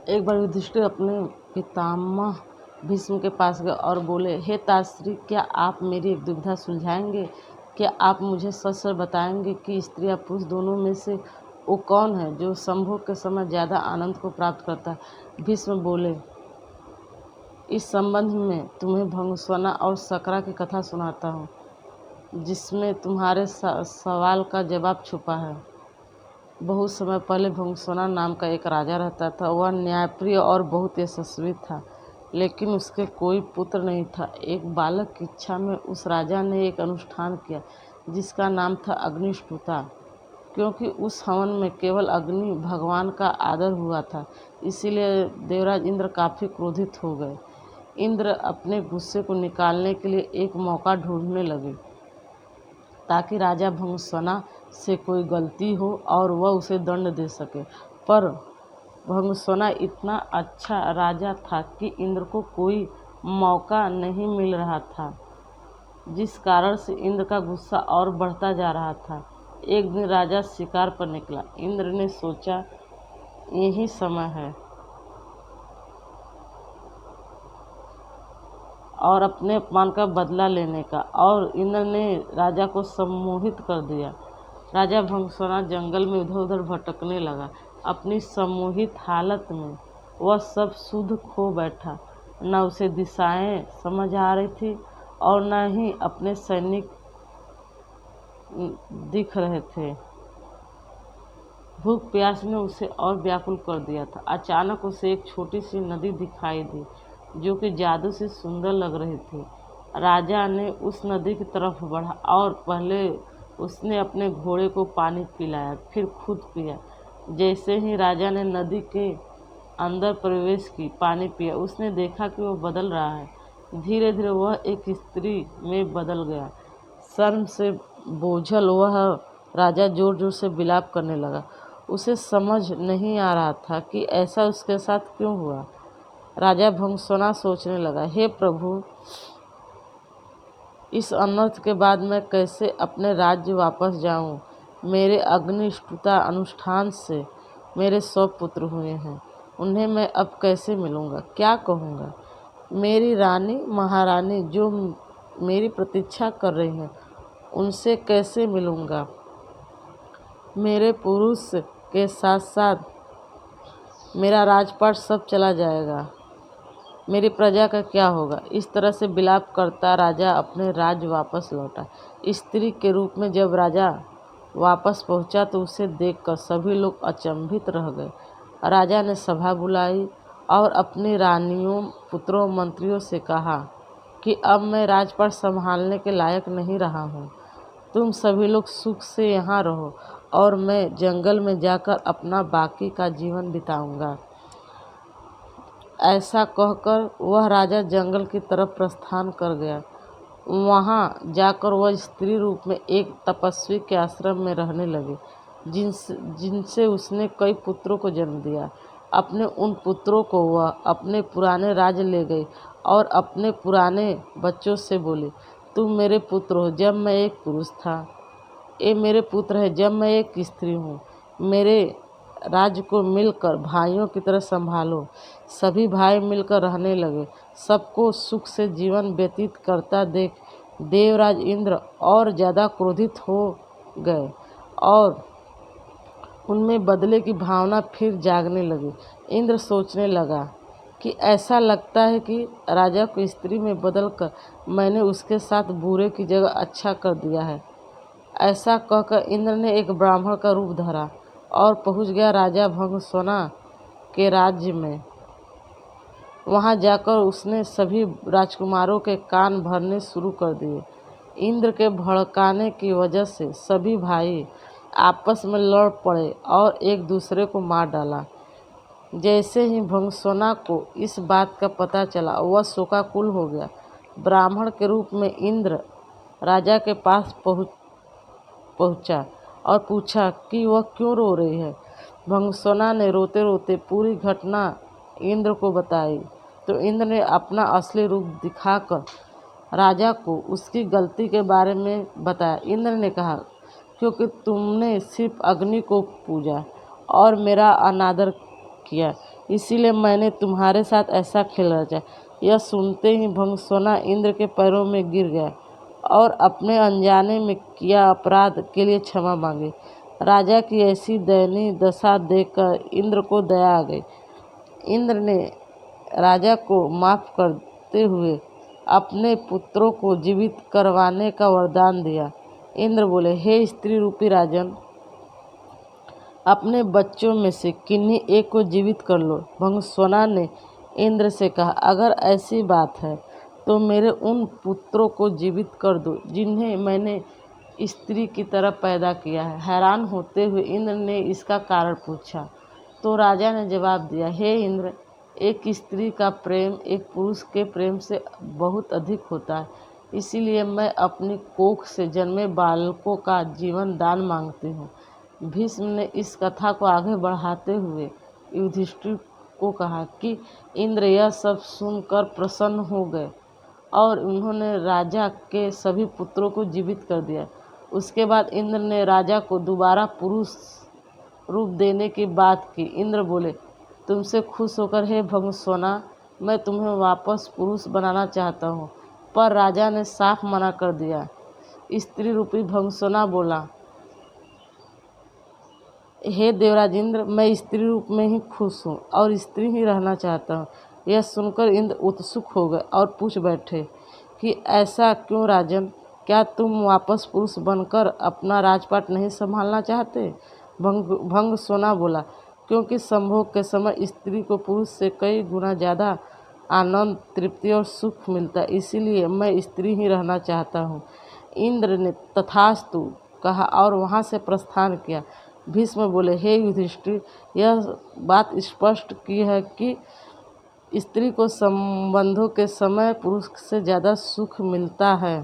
एक बार युधिष्ठिर अपने पितामह भीष्म के पास गए और बोले, हे ताश्री, क्या आप मेरी एक दुविधा सुलझाएंगे? क्या आप मुझे सच सच बताएंगे कि स्त्री या पुरुष दोनों में से वो कौन है जो संभोग के समय ज़्यादा आनंद को प्राप्त करता है? भीष्म बोले, इस संबंध में तुम्हें भंगस्वना और सकरा की कथा सुनाता हूँ, जिसमें तुम्हारे सवाल का जवाब छुपा है। बहुत समय पहले भंगस्वना नाम का एक राजा रहता था। वह न्यायप्रिय और बहुत यशस्वी था, लेकिन उसके कोई पुत्र नहीं था। एक बालक की इच्छा में उस राजा ने एक अनुष्ठान किया जिसका नाम था अग्निष्टुता। क्योंकि उस हवन में केवल अग्नि भगवान का आदर हुआ था, इसीलिए देवराज इंद्र काफ़ी क्रोधित हो गए। इंद्र अपने गुस्से को निकालने के लिए एक मौका ढूंढने लगे ताकि राजा भंगस्वना से कोई गलती हो और वह उसे दंड दे सके। पर भंगस्वना इतना अच्छा राजा था कि इंद्र को कोई मौका नहीं मिल रहा था, जिस कारण से इंद्र का गुस्सा और बढ़ता जा रहा था। एक दिन राजा शिकार पर निकला। इंद्र ने सोचा, यही समय है और अपने अपमान का बदला लेने का, और इंद्र ने राजा को सम्मोहित कर दिया। राजा भंगस्वना जंगल में इधर उधर भटकने लगा। अपनी सम्मोहित हालत में वह सब सुध खो बैठा। न उसे दिशाएं समझ आ रही थी और न ही अपने सैनिक दिख रहे थे। भूख प्यास ने उसे और व्याकुल कर दिया था। अचानक उसे एक छोटी सी नदी दिखाई दी जो कि जादू से सुंदर लग रही थी। राजा ने उस नदी की तरफ बढ़ा और पहले उसने अपने घोड़े को पानी पिलाया, फिर खुद पिया। जैसे ही राजा ने नदी के अंदर प्रवेश की पानी पिया, उसने देखा कि वह बदल रहा है। धीरे धीरे वह एक स्त्री में बदल गया। शर्म से बोझल वह राजा जोर जोर से विलाप करने लगा। उसे समझ नहीं आ रहा था कि ऐसा उसके साथ क्यों हुआ। राजा भंगस्वना सोचने लगा, हे प्रभु, इस अनर्थ के बाद मैं कैसे अपने राज्य वापस जाऊं? मेरे अग्निष्टुता अनुष्ठान से मेरे 100 पुत्र हुए हैं, उन्हें मैं अब कैसे मिलूंगा? क्या कहूँगा? मेरी रानी महारानी जो मेरी प्रतीक्षा कर रही हैं, उनसे कैसे मिलूंगा? मेरे पुरुष के साथ साथ मेरा राजपाट सब चला जाएगा। मेरी प्रजा का क्या होगा? इस तरह से विलाप करता राजा अपने राज्य वापस लौटा। स्त्री के रूप में जब राजा वापस पहुंचा तो उसे देखकर सभी लोग अचंभित रह गए। राजा ने सभा बुलाई और अपनी रानियों, पुत्रों, मंत्रियों से कहा कि अब मैं राजपाट संभालने के लायक नहीं रहा हूँ। तुम सभी लोग सुख से यहाँ रहो और मैं जंगल में जाकर अपना बाकी का जीवन बिताऊंगा। ऐसा कहकर वह राजा जंगल की तरफ प्रस्थान कर गया। वहाँ जाकर वह स्त्री रूप में एक तपस्वी के आश्रम में रहने लगे, जिनसे उसने कई पुत्रों को जन्म दिया। अपने उन पुत्रों को वह अपने पुराने राज्य ले गई और अपने पुराने बच्चों से बोली, तुम मेरे पुत्र हो जब मैं एक पुरुष था, ये मेरे पुत्र है जब मैं एक स्त्री हूँ। मेरे राज्य को मिलकर भाइयों की तरह संभालो। सभी भाई मिलकर रहने लगे। सबको सुख से जीवन व्यतीत करता देख देवराज इंद्र और ज़्यादा क्रोधित हो गए और उनमें बदले की भावना फिर जागने लगी। इंद्र सोचने लगा कि ऐसा लगता है कि राजा को स्त्री में बदलकर मैंने उसके साथ बुरे की जगह अच्छा कर दिया है। ऐसा कहकर इंद्र ने एक ब्राह्मण का रूप धरा और पहुंच गया राजा भंगस्वना के राज्य में। वहां जाकर उसने सभी राजकुमारों के कान भरने शुरू कर दिए। इंद्र के भड़काने की वजह से सभी भाई आपस में लड़ पड़े और एक दूसरे को मार डाला। जैसे ही भंगस्वना को इस बात का पता चला, वह शोकाकुल हो गया। ब्राह्मण के रूप में इंद्र राजा के पास पहुंचा और पूछा कि वह क्यों रो रही है। भंगस्वना ने रोते रोते पूरी घटना इंद्र को बताई तो इंद्र ने अपना असली रूप दिखाकर राजा को उसकी गलती के बारे में बताया। इंद्र ने कहा, क्योंकि तुमने सिर्फ अग्नि को पूजा और मेरा अनादर किया, इसीलिए मैंने तुम्हारे साथ ऐसा खेल रचा। यह सुनते ही भंगसोना इंद्र के पैरों में गिर गया और अपने अनजाने में किया अपराध के लिए क्षमा मांगी। राजा की ऐसी दयनीय दशा देखकर इंद्र को दया आ गई। इंद्र ने राजा को माफ करते हुए अपने पुत्रों को जीवित करवाने का वरदान दिया। इंद्र बोले, हे स्त्री रूपी राजन, अपने बच्चों में से किन्हीं एक को जीवित कर लो। भंगसोना ने इंद्र से कहा, अगर ऐसी बात है तो मेरे उन पुत्रों को जीवित कर दो जिन्हें मैंने स्त्री की तरह पैदा किया है। हैरान होते हुए इंद्र ने इसका कारण पूछा तो राजा ने जवाब दिया, हे इंद्र, एक स्त्री का प्रेम एक पुरुष के प्रेम से बहुत अधिक होता है, इसीलिए मैं अपनी कोख से जन्मे बालकों का जीवन दान मांगती हूँ। भीष्म ने इस कथा को आगे बढ़ाते हुए युधिष्ठिर को कहा कि इंद्र यह सब सुनकर प्रसन्न हो गए और उन्होंने राजा के सभी पुत्रों को जीवित कर दिया। उसके बाद इंद्र ने राजा को दोबारा पुरुष रूप देने की बात की। इंद्र बोले, तुमसे खुश होकर हे भंगसोना, मैं तुम्हें वापस पुरुष बनाना चाहता हूँ। पर राजा ने साफ मना कर दिया। स्त्री रूपी भंगसोना बोला, हे देवराज इंद्र, मैं स्त्री रूप में ही खुश हूँ और स्त्री ही रहना चाहता हूँ। यह सुनकर इंद्र उत्सुक हो गए और पूछ बैठे कि ऐसा क्यों राजन, क्या तुम वापस पुरुष बनकर अपना राजपाट नहीं संभालना चाहते? भंगसोना बोला, क्योंकि संभोग के समय स्त्री को पुरुष से कई गुना ज़्यादा आनंद, तृप्ति और सुख मिलता है, इसीलिए मैं स्त्री ही रहना चाहता हूँ। इंद्र ने तथास्तु कहा और वहाँ से प्रस्थान किया। भीष्म बोले, हे युधिष्ठिर, यह बात स्पष्ट की है कि स्त्री को संबंधों के समय पुरुष से ज़्यादा सुख मिलता है।